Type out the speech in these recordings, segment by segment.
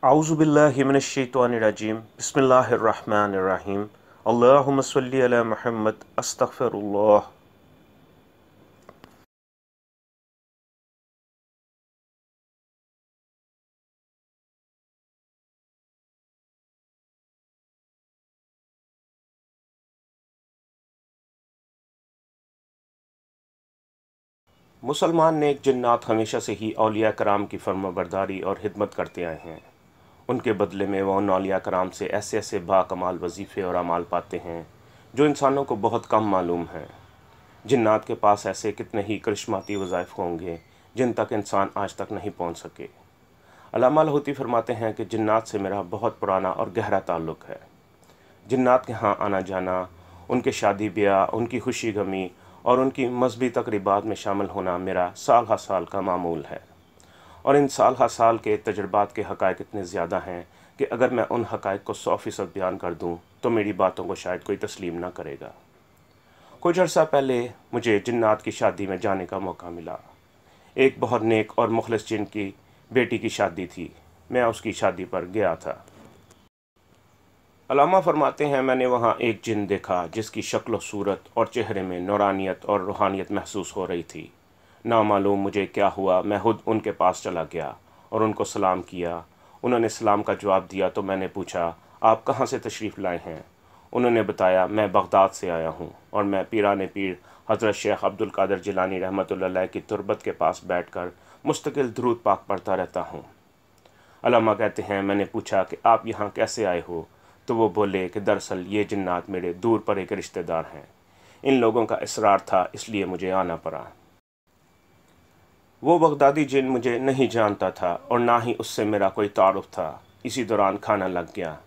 औज़ुबिल्लाहि मिनश्शैतानिर्रजीम बिस्मिल्लाहिर्रहमानिर्रहीम अल्लाहुम्मा सल्लि अला मुहम्मद अस्तगफिरुल्लाह। मुसलमान नेक जिन्नात हमेशा से ही औलिया कराम की फर्माबरदारी और खिदमत करते आए हैं। उनके बदले में वह उन औलिया कराम से ऐसे ऐसे बाकमाल वजीफ़े और अमाल पाते हैं जो इंसानों को बहुत कम मालूम हैं। जिन्नात के पास ऐसे कितने ही करिश्माती वज़ाइफ होंगे जिन तक इंसान आज तक नहीं पहुंच सके। अल्लामा लाहौती फरमाते हैं कि जिन्नात से मेरा बहुत पुराना और गहरा ताल्लुक़ है। जिन्नात के यहाँ आना जाना, उनके शादी ब्याह, उनकी खुशी गमी और उनकी मजहबी तकरीबात में शामिल होना मेरा साल हर साल का मामूल है। और इन साल हर साल के तजुर्बात के हक़ाइक़ इतने ज़्यादा हैं कि अगर मैं उन हक़ाइक़ को 100% बयान कर दूँ तो मेरी बातों को शायद कोई तस्लीम ना करेगा। कुछ अर्सा पहले मुझे जिन्नात की शादी में जाने का मौका मिला। एक बहुत नेक और मुखलिस जिन की बेटी की शादी थी। मैं उसकी शादी पर गया था। अल्लामा फरमाते हैं, मैंने वहाँ एक जिन देखा जिसकी शक्ल सूरत और चेहरे में नूरानियत और रूहानियत महसूस हो रही थी। नामालूम मुझे क्या हुआ, मैं खुद उनके पास चला गया और उनको सलाम किया। उन्होंने सलाम का जवाब दिया तो मैंने पूछा, आप कहाँ से तशरीफ़ लाए हैं? उन्होंने बताया, मैं बगदाद से आया हूँ और मैं पीराने पीर हज़रत शेख अब्दुल कादिर जिलानी रहमतुल्लाह अलैह की तुरबत के पास बैठकर मुस्तकिल दुरूद पाक पढ़ता रहता हूँ। अल्लामा कहते हैं, मैंने पूछा कि आप यहाँ कैसे आए हो? तो वो बोले कि दरअसल ये जिन्नात मेरे दूर पर एक रिश्तेदार हैं। इन लोगों का इसरार था, इसलिए मुझे आना पड़ा। वो बगदादी जिन मुझे नहीं जानता था और ना ही उससे मेरा कोई तारुफ था। इसी दौरान खाना लग गया।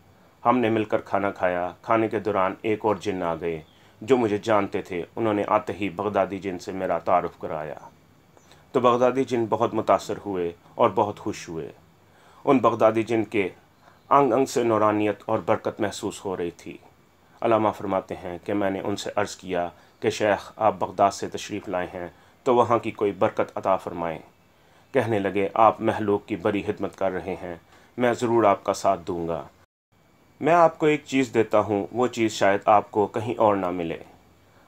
हमने मिलकर खाना खाया। खाने के दौरान एक और जिन आ गए जो मुझे जानते थे। उन्होंने आते ही बगदादी जिन से मेरा तारुफ कराया तो बगदादी जिन बहुत मुतासर हुए और बहुत खुश हुए। उन बगदादी जिन के अंग अंग से नूरानियत और बरकत महसूस हो रही थी। अल्लामा फरमाते हैं कि मैंने उनसे अर्ज़ किया कि शेख, आप बगदाद से तशरीफ़ लाए हैं तो वहाँ की कोई बरकत अता फ़रमाएँ। कहने लगे, आप महलूक की बड़ी खिदमत कर रहे हैं, मैं ज़रूर आपका साथ दूँगा। मैं आपको एक चीज़ देता हूँ, वो चीज़ शायद आपको कहीं और ना मिले।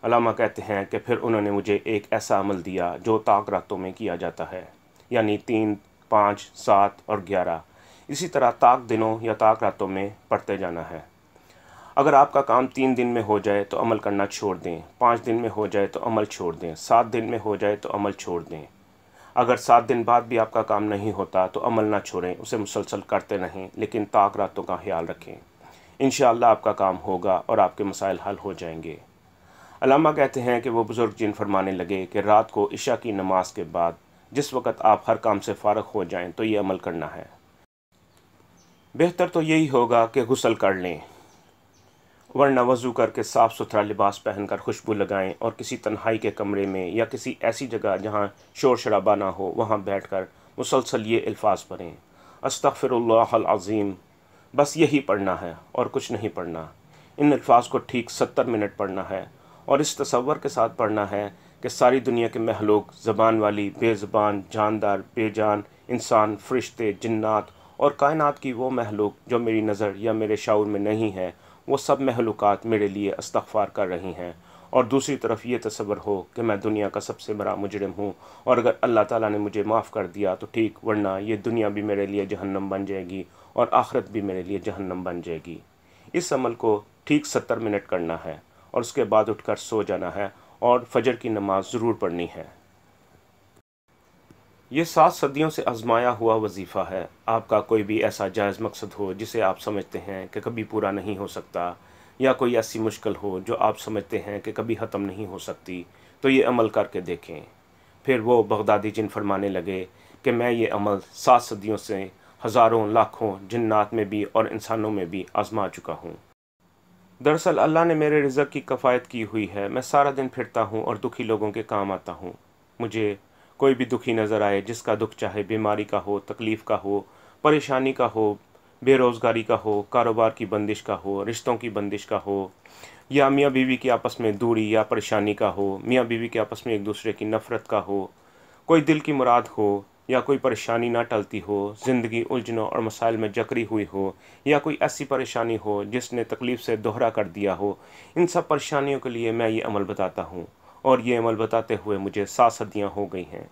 अल्लामा कहते हैं कि फिर उन्होंने मुझे एक ऐसा अमल दिया जो ताक रातों में किया जाता है, यानी 3, 5, 7 और 11। इसी तरह ताक दिनों या ताक रातों में पढ़ते जाना है। अगर आपका काम 3 दिन में हो जाए तो अमल करना छोड़ दें, 5 दिन में हो जाए तो अमल छोड़ दें, 7 दिन में हो जाए तो अमल छोड़ दें। अगर 7 दिन बाद भी आपका काम नहीं होता तो अमल ना छोड़ें, उसे मुसलसल करते रहें, लेकिन ताक रातों का ख्याल रखें। इंशाअल्लाह आपका काम होगा और आपके मसाइल हल हो जाएंगे। अल्लामा कहते हैं कि वो बुज़ुर्ग जिन फरमाने लगे कि रात को इशा की नमाज के बाद जिस वक़्त आप हर काम से फ़ारिग हो जाएं तो ये अमल करना है। बेहतर तो यही होगा कि गुस्ल कर लें, वरना वज़ू करके साफ़ सुथरा लिबास पहनकर खुशबू लगाएं और किसी तन्हाई के कमरे में या किसी ऐसी जगह जहां शोर शराबा ना हो वहां बैठकर मुसलसल ये अल्फाज पढ़ें, अस्तग़फ़िरुल्लाहल अज़ीम। बस यही पढ़ना है और कुछ नहीं पढ़ना। इन अल्फाज को ठीक 70 मिनट पढ़ना है और इस तसव्वुर के साथ पढ़ना है कि सारी दुनिया के महलूक, ज़बान वाली, बेज़बान, जानदार, बेजान, इंसान, फ़रिश्ते, जिन्नात और कायनात की वो महलूक जो मेरी नज़र या मेरे शऊर में नहीं है, वो सब महलूकात मेरे लिए इस्तग़फ़ार कर रही हैं। और दूसरी तरफ ये तसव्वुर हो कि मैं दुनिया का सबसे बड़ा मुजरिम हूँ और अगर अल्लाह ताला ने मुझे माफ़ कर दिया तो ठीक, वरना ये दुनिया भी मेरे लिए जहन्नम बन जाएगी और आखिरत भी मेरे लिए जहन्नम बन जाएगी। इस अमल को ठीक 70 मिनट करना है और उसके बाद उठकर सो जाना है और फजर की नमाज ज़रूर पढ़नी है। ये 7 सदियों से आजमाया हुआ वजीफ़ा है। आपका कोई भी ऐसा जायज़ मकसद हो जिसे आप समझते हैं कि कभी पूरा नहीं हो सकता, या कोई ऐसी मुश्किल हो जो आप समझते हैं कि कभी ख़त्म नहीं हो सकती, तो ये अमल करके देखें। फिर वो बगदादी जिन फरमाने लगे कि मैं ये अमल 7 सदियों से हज़ारों लाखों जिन्नात में भी और इंसानों में भी आजमा चुका हूँ। दरअसल अल्लाह ने मेरे रिज़्क़ की कफ़ायत की हुई है। मैं सारा दिन फिरता हूँ और दुखी लोगों के काम आता हूँ। मुझे कोई भी दुखी नज़र आए, जिसका दुख चाहे बीमारी का हो, तकलीफ़ का हो, परेशानी का हो, बेरोज़गारी का हो, कारोबार की बंदिश का हो, रिश्तों की बंदिश का हो, या मियाँ बीवी की आपस में दूरी या परेशानी का हो, मियाँ बीवी के आपस में एक दूसरे की नफ़रत का हो, कोई दिल की मुराद हो, या कोई परेशानी ना टलती हो, ज़िंदगी उलझनों और मसाइल में जकड़ी हुई हो, या कोई ऐसी परेशानी हो जिसने तकलीफ़ से दोहरा कर दिया हो, इन सब परेशानियों के लिए मैं ये अमल बताता हूँ। और ये अमल बताते हुए मुझे 7 सदियाँ हो गई हैं,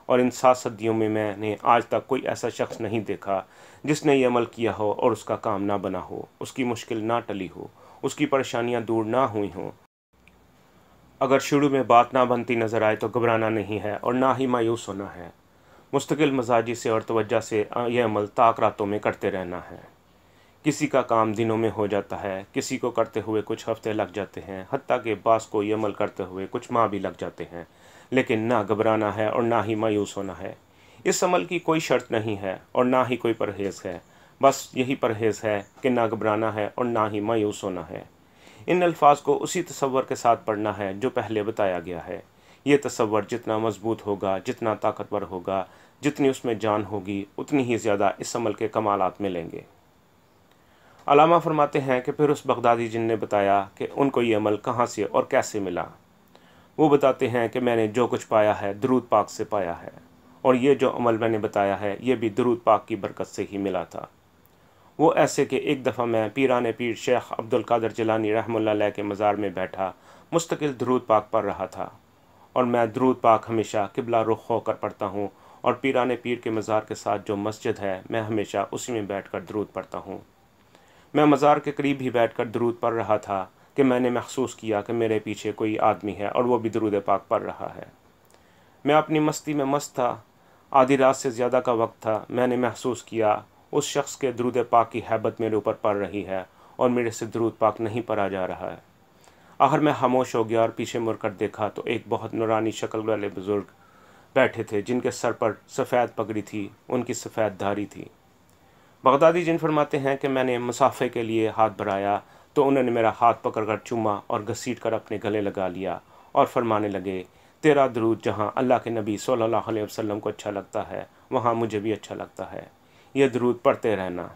और इन 7 सदियों में मैंने आज तक कोई ऐसा शख्स नहीं देखा जिसने ये अमल किया हो और उसका काम ना बना हो, उसकी मुश्किल ना टली हो, उसकी परेशानियाँ दूर ना हुई हों। अगर शुरू में बात ना बनती नज़र आए तो घबराना नहीं है और ना ही मायूस होना है। मुस्तकिल मजाजी से और तवज्जो से यह अमल ताक रातों में करते रहना है। किसी का काम दिनों में हो जाता है, किसी को करते हुए कुछ हफ्ते लग जाते हैं, हत्ता के बास को ये अमल करते हुए कुछ माह भी लग जाते हैं। लेकिन ना घबराना है और ना ही मायूस होना है। इस अमल की कोई शर्त नहीं है और ना ही कोई परहेज़ है। बस यही परहेज़ है कि ना घबराना है और ना ही मायूस होना है। इन अल्फाज को उसी तसव्वुर के साथ पढ़ना है जो पहले बताया गया है। ये तसव्वुर जितना मजबूत होगा, जितना ताकतवर होगा, जितनी उसमें जान होगी, उतनी ही ज़्यादा इस अमल के कमालात मिलेंगे। अलामा फरमाते हैं कि फिर उस बगदादी जिन ने बताया कि उनको ये अमल कहाँ से और कैसे मिला। वो बताते हैं कि मैंने जो कुछ पाया है दरूद पाक से पाया है, और ये जो अमल मैंने बताया है ये भी दरूद पाक की बरकत से ही मिला था। वो ऐसे कि एक दफ़ा मैं पीराने पीर शेख अब्दुल कादिर जिलानी रहमतुल्लाह अलैह के मज़ार में बैठा मुस्तकिल दरूद पाक पढ़ रहा था। और मैं दरूद पाक हमेशा किबला रुख होकर पढ़ता हूँ, और पीराने पीर के मज़ार के साथ जो मस्जिद है मैं हमेशा उसी में बैठकर दरूद पढ़ता हूँ। मैं मज़ार के करीब ही बैठकर दरूद पढ़ रहा था कि मैंने महसूस किया कि मेरे पीछे कोई आदमी है और वो भी दरूद पाक पढ़ रहा है। मैं अपनी मस्ती में मस्त था। आधी रात से ज़्यादा का वक्त था। मैंने महसूस किया उस शख्स के दरूद पाक की हैबत मेरे ऊपर पड़ रही है और मेरे से दरूद पाक नहीं पढ़ा जा रहा है। आखिर मैं खामोश हो गया और पीछे मुड़कर देखा तो एक बहुत नूरानी शक्ल वाले बुज़ुर्ग बैठे थे, जिनके सर पर सफ़ेद पगड़ी थी, उनकी सफ़ेद दाढ़ी थी। बगदादी जिन फरमाते हैं कि मैंने मुसाफे के लिए हाथ बढ़ाया तो उन्होंने मेरा हाथ पकड़कर चूमा और घसीट कर अपने गले लगा लिया और फरमाने लगे, तेरा दरूद जहाँ अल्लाह के नबी सल्लल्लाहु अलैहि वसल्लम को अच्छा लगता है वहाँ मुझे भी अच्छा लगता है, ये दरूद पढ़ते रहना।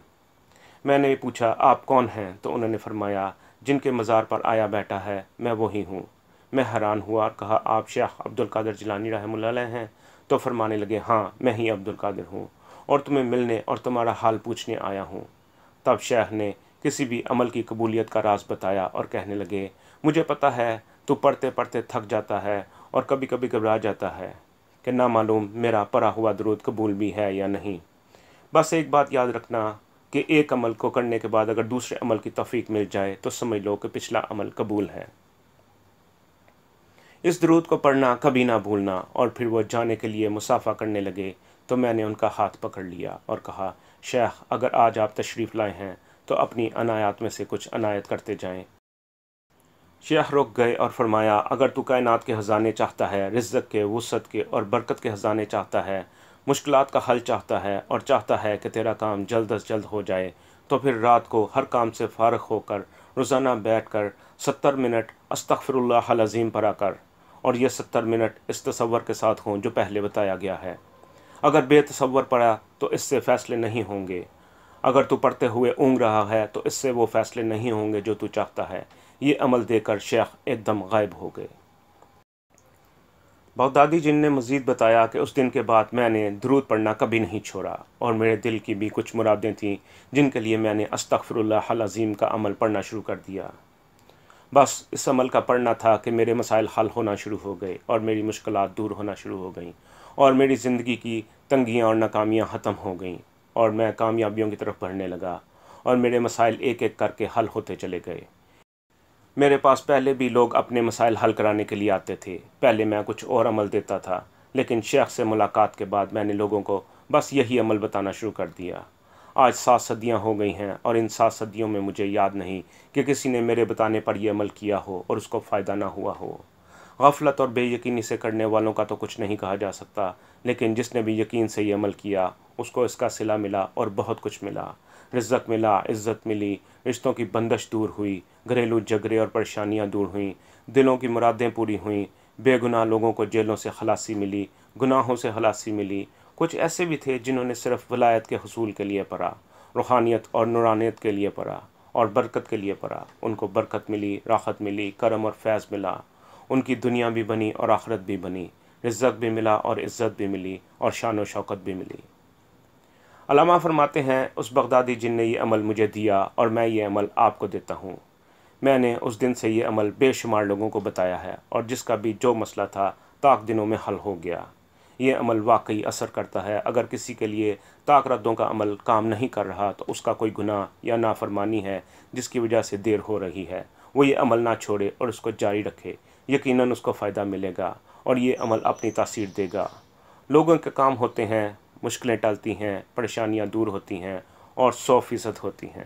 मैंने पूछा, आप कौन हैं? तो उन्होंने फरमाया, जिनके मज़ार पर आया बैठा है मैं वही हूँ। मैं हैरान हुआ और कहा, आप शेख अब्दुल कादिर जिलानी रहमतुल्लाह अलैह हैं? तो फरमाने लगे, हाँ मैं ही अब्दुल कादिर हूँ और तुम्हें मिलने और तुम्हारा हाल पूछने आया हूँ। तब शेख ने किसी भी अमल की कबूलियत का राज बताया और कहने लगे, मुझे पता है तू पढ़ते पढ़ते थक जाता है और कभी कभी घबरा जाता है कि ना मालूम मेरा पढ़ा हुआ दरूद कबूल भी है या नहीं। बस एक बात याद रखना कि एक अमल को करने के बाद अगर दूसरे अमल की तौफीक मिल जाए तो समझ लो कि पिछला अमल कबूल है। इस दरूद को पढ़ना कभी ना भूलना। और फिर वो जाने के लिए मुसाफा करने लगे तो मैंने उनका हाथ पकड़ लिया और कहा, शेख अगर आज आप तशरीफ़ लाए हैं तो अपनी अनायात में से कुछ अनायत करते जाएं। शेख रुक गए और फरमाया, अगर तू कायनात के ख़जाने चाहता है, रिज़्क़ के, वुसअत के और बरकत के ख़जाने चाहता है, मुश्किलात का हल चाहता है और चाहता है कि तेरा काम जल्द अज जल्द हो जाए, तो फिर रात को हर काम से फ़ारिग होकर रोज़ाना बैठकर 70 मिनट अस्तग़फ़िरुल्लाह अल अज़ीम पढ़ा कर। और ये 70 मिनट इस तसव्वुर के साथ हों जो पहले बताया गया है। अगर बेतसव्वुर पढ़ा तो इससे फ़ैसले नहीं होंगे। अगर तू पढ़ते हुए ऊँग रहा है तो इससे वो फ़ैसले नहीं होंगे जो तू चाहता है। ये अमल देकर शेख एकदम गायब हो गए। बगदादी जिन ने मज़ीद बताया कि उस दिन के बाद मैंने दरूद पढ़ना कभी नहीं छोड़ा और मेरे दिल की भी कुछ मुरादें थीं जिनके लिए मैंने अस्तग़फ़िरुल्लाह अल अज़ीम का अमल पढ़ना शुरू कर दिया। बस इस अमल का पढ़ना था कि मेरे मसाइल हल होना शुरू हो गए और मेरी मुश्किलात दूर होना शुरू हो गईं और मेरी ज़िंदगी की तंगियाँ और नाकामियाँ ख़त्म हो गईं और मैं कामयाबियों की तरफ बढ़ने लगा और मेरे मसाइल एक एक करके हल होते चले गए। मेरे पास पहले भी लोग अपने मसाइल हल कराने के लिए आते थे। पहले मैं कुछ और अमल देता था, लेकिन शेख से मुलाकात के बाद मैंने लोगों को बस यही अमल बताना शुरू कर दिया। आज 7 सदियाँ हो गई हैं और इन 7 सदियों में मुझे याद नहीं कि किसी ने मेरे बताने पर यह अमल किया हो और उसको फ़ायदा ना हुआ हो। गफलत और बेयकीनी से करने वालों का तो कुछ नहीं कहा जा सकता, लेकिन जिसने भी यकीन से ये अमल किया उसको इसका सिला मिला और बहुत कुछ मिला। रिज़्क़ मिला, इज़्ज़त मिली, रिश्तों की बंदिश दूर हुई, घरेलू झगड़े और परेशानियाँ दूर हुईं, दिलों की मुरादें पूरी हुईं, बेगुनाह लोगों को जेलों से खलासी मिली, गुनाहों से खलासी मिली। कुछ ऐसे भी थे जिन्होंने सिर्फ़ वलायत के हसूल के लिए पढ़ा, रूहानियत और नूरानियत के लिए पढ़ा और बरकत के लिए पढ़ा। उनको बरकत मिली, राहत मिली, करम और फैज़ मिला। उनकी दुनिया भी बनी और आखिरत भी बनी। रिज़्क़ भी मिला और इज़्ज़त भी मिली और शान व शौकत भी मिली। अल्लामा फरमाते हैं, उस बगदादी जिन ने ये अमल मुझे दिया और मैं ये अमल आपको देता हूँ। मैंने उस दिन से ये अमल बेशुमार लोगों को बताया है और जिसका भी जो मसला था ताक दिनों में हल हो गया। ये अमल वाकई असर करता है। अगर किसी के लिए ताक रद्दों का अमल काम नहीं कर रहा तो उसका कोई गुनाह या नाफरमानी है जिसकी वजह से देर हो रही है। वो ये अमल ना छोड़े और उसको जारी रखे, यकीनन उसको फ़ायदा मिलेगा और ये अमल अपनी तासीर देगा। लोगों के काम होते हैं, मुश्किलें टलती हैं, परेशानियां दूर होती हैं और 100% होती हैं।